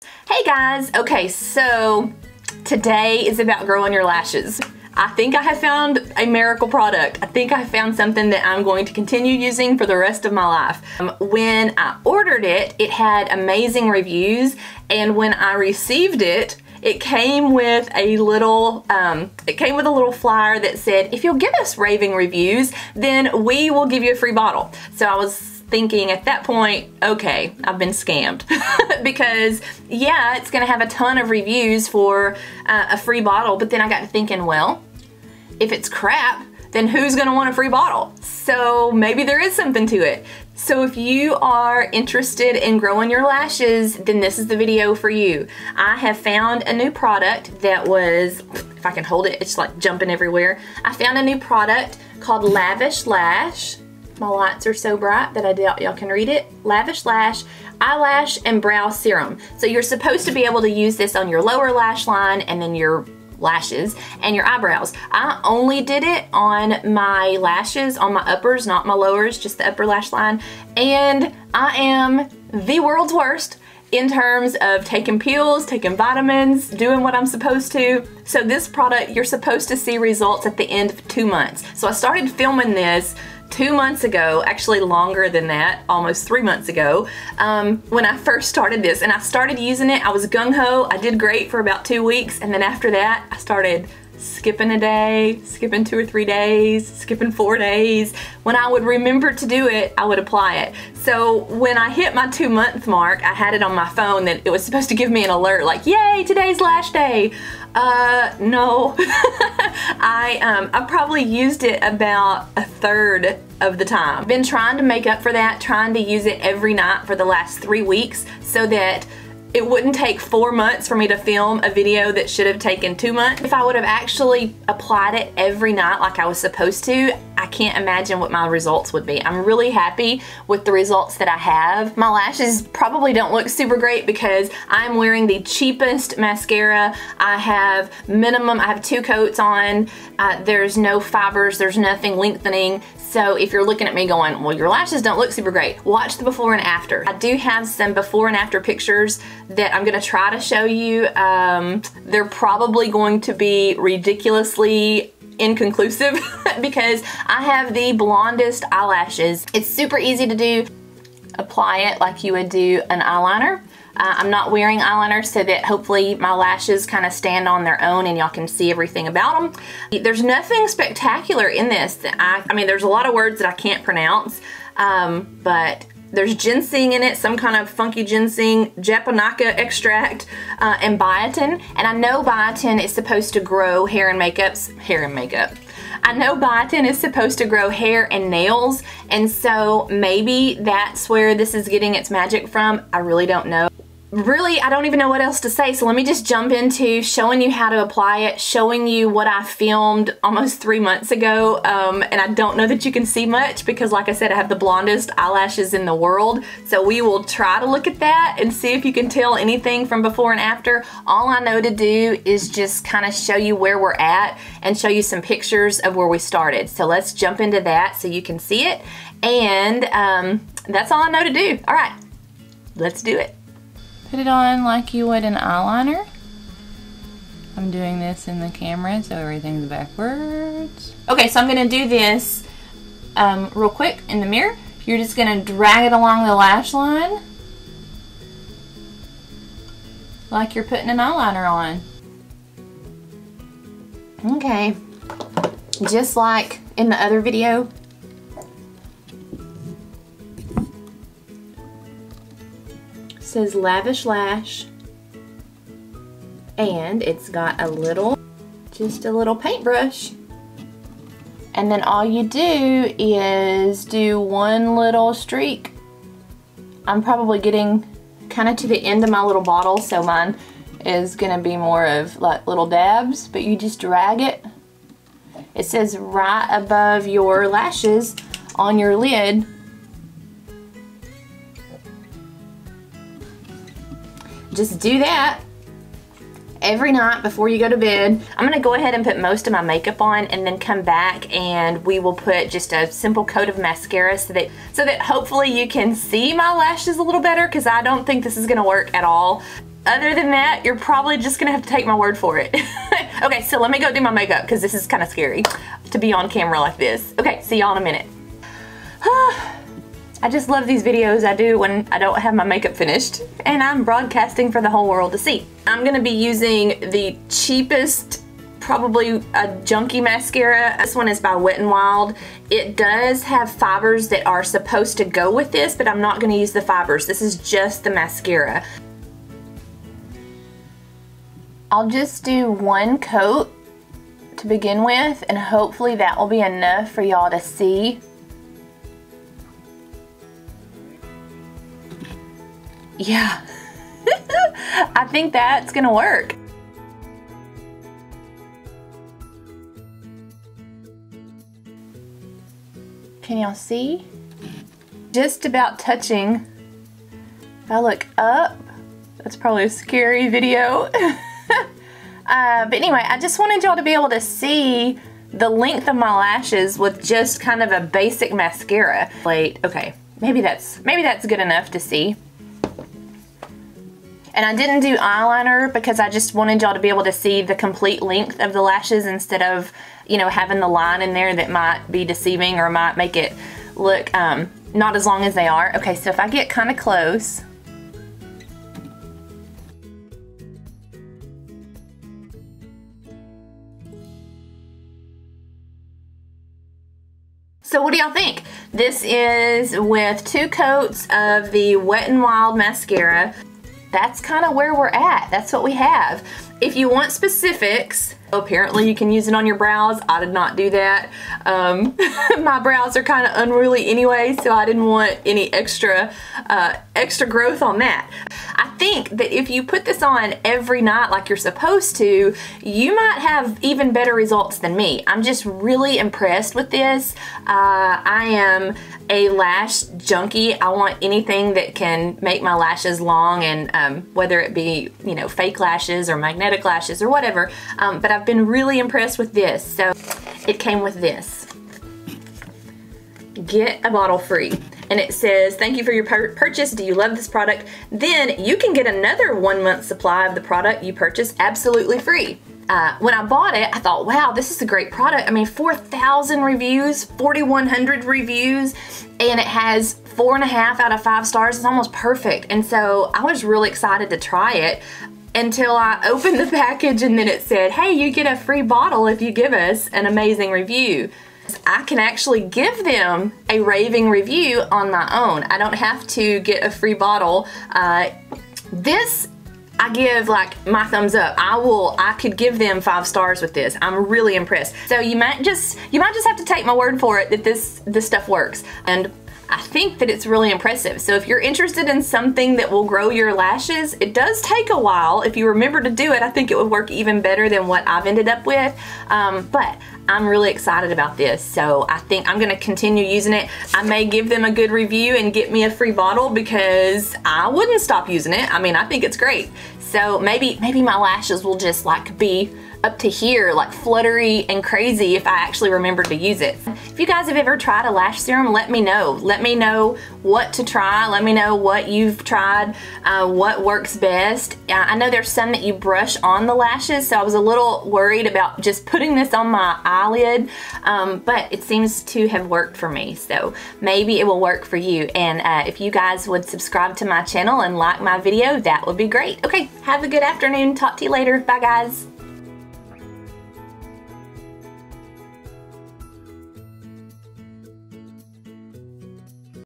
Hey guys, okay, so today is about growing your lashes. I think I have found a miracle product. I think I found something that I'm going to continue using for the rest of my life. When I ordered it, it had amazing reviews, and when I received it, it came with a little flyer that said, if you'll give us raving reviews, then we will give you a free bottle. So I was thinking at that point, okay, I've been scammed because yeah, it's gonna have a ton of reviews for a free bottle, but then I got to thinking, well, if it's crap, then who's gonna want a free bottle? So maybe there is something to it. So if you are interested in growing your lashes, then this is the video for you. I have found a new product that was, if I can hold it, it's like jumping everywhere. I found a new product called Lavish Lash. My lights are so bright that I doubt y'all can read it. Lavish Lash Eyelash and Brow Serum. So you're supposed to be able to use this on your lower lash line and then your lashes and your eyebrows. I only did it on my lashes, on my uppers, not my lowers, just the upper lash line. And I am the world's worst in terms of taking pills, taking vitamins, doing what I'm supposed to. So this product, you're supposed to see results at the end of 2 months. So I started filming this 2 months ago, actually longer than that, almost 3 months ago, when I first started this, and I started using it. I was gung-ho. I did great for about 2 weeks, and then after that I started skipping a day, skipping 2 or 3 days, skipping 4 days. When I would remember to do it, I would apply it. So when I hit my 2-month mark, I had it on my phone that it was supposed to give me an alert like, yay, today's lash day. No. I probably used it about a third of the time. Been trying to make up for that, trying to use it every night for the last 3 weeks so that it wouldn't take 4 months for me to film a video that should have taken 2 months. If I would have actually applied it every night like I was supposed to, I can't imagine what my results would be. I'm really happy with the results that I have. My lashes probably don't look super great because I'm wearing the cheapest mascara. I have 2 coats on. There's no fibers, there's nothing lengthening. So if you're looking at me going, well, your lashes don't look super great, watch the before and after. I do have some before and after pictures that I'm gonna try to show you. They're probably going to be ridiculously inconclusive because I have the blondest eyelashes. It's super easy to do. Apply it like you would do an eyeliner. I'm not wearing eyeliner so that hopefully my lashes kind of stand on their own and y'all can see everything about them. There's nothing spectacular in this. That I mean, there's a lot of words that I can't pronounce, but there's ginseng in it, some kind of funky ginseng, japonica extract, and biotin. And I know biotin is supposed to grow hair and makeup. I know biotin is supposed to grow hair and nails, and so maybe that's where this is getting its magic from. I really don't know. Really, I don't even know what else to say, so let me just jump into showing you how to apply it, showing you what I filmed almost 3 months ago, and I don't know that you can see much because, like I said, I have the blondest eyelashes in the world, so we will try to look at that and see if you can tell anything from before and after. All I know to do is just kind of show you where we're at and show you some pictures of where we started. So let's jump into that so you can see it, and that's all I know to do. All right, let's do it. Put it on like you would an eyeliner. I'm doing this in the camera so everything's backwards. Okay, so I'm gonna do this real quick in the mirror. You're just gonna drag it along the lash line like you're putting an eyeliner on. Okay, just like in the other video. Says Lavish Lash, and it's got just a little paintbrush, and then all you do is do one little streak. I'm probably getting kind of to the end of my little bottle, so mine is gonna be more of like little dabs, but you just drag it. It says right above your lashes on your lid. Just do that every night before you go to bed. I'm gonna go ahead and put most of my makeup on and then come back and we will put just a simple coat of mascara so that hopefully you can see my lashes a little better, because I don't think this is gonna work at all. other than that, you're probably just gonna have to take my word for it. Okay, so let me go do my makeup because this is kind of scary to be on camera like this. Okay, see y'all in a minute. I just love these videos I do when I don't have my makeup finished and I'm broadcasting for the whole world to see. I'm gonna be using the cheapest, probably a junky mascara. This one is by Wet n Wild. It does have fibers that are supposed to go with this, but I'm not gonna use the fibers. This is just the mascara. I'll just do one coat to begin with, and hopefully that will be enough for y'all to see. Yeah, I think that's gonna work. Can y'all see? Just about touching. If I look up, that's probably a scary video. But anyway, I just wanted y'all to be able to see the length of my lashes with just kind of a basic mascara. Wait, okay, maybe that's good enough to see. And I didn't do eyeliner because I just wanted y'all to be able to see the complete length of the lashes instead of, you know, having the line in there that might be deceiving or might make it look not as long as they are. Okay, so if I get kind of close. So what do y'all think? This is with 2 coats of the Wet n Wild mascara. That's kind of where we're at. That's what we have. If you want specifics, apparently you can use it on your brows. I did not do that. My brows are kind of unruly anyway, so I didn't want any extra growth on that. I think that if you put this on every night like you're supposed to, you might have even better results than me. I'm just really impressed with this. I am a lash junkie. I want anything that can make my lashes long, and whether it be, you know, fake lashes or magnetic lashes or whatever, but I've been really impressed with this. So it came with this. Get a bottle free. And it says, thank you for your purchase. Do you love this product? Then you can get another 1 month supply of the product you purchased absolutely free. When I bought it, I thought, wow, this is a great product. I mean, 4,000 reviews, 4,100 reviews, and it has 4.5 out of 5 stars. It's almost perfect. And so I was really excited to try it until I opened the package and then it said, hey, you get a free bottle if you give us an amazing review. I can actually give them a raving review on my own. I don't have to get a free bottle. This I give like my thumbs up. I could give them 5 stars with this. I'm really impressed. So you might just have to take my word for it that this stuff works. And I think that it's really impressive. So if you're interested in something that will grow your lashes, it does take a while. If you remember to do it, I think it would work even better than what I've ended up with. But I'm really excited about this. So I think I'm gonna continue using it. I may give them a good review and get me a free bottle because I wouldn't stop using it. I mean, I think it's great. So maybe my lashes will just like be up to here, like fluttery and crazy if I actually remember to use it. If you guys have ever tried a lash serum, let me know. Let me know what to try. Let me know what you've tried, what works best. I know there's some that you brush on the lashes, so I was a little worried about just putting this on my eyelid, but it seems to have worked for me, so maybe it will work for you. And if you guys would subscribe to my channel and like my video, that would be great. Okay, have a good afternoon. Talk to you later. Bye, guys.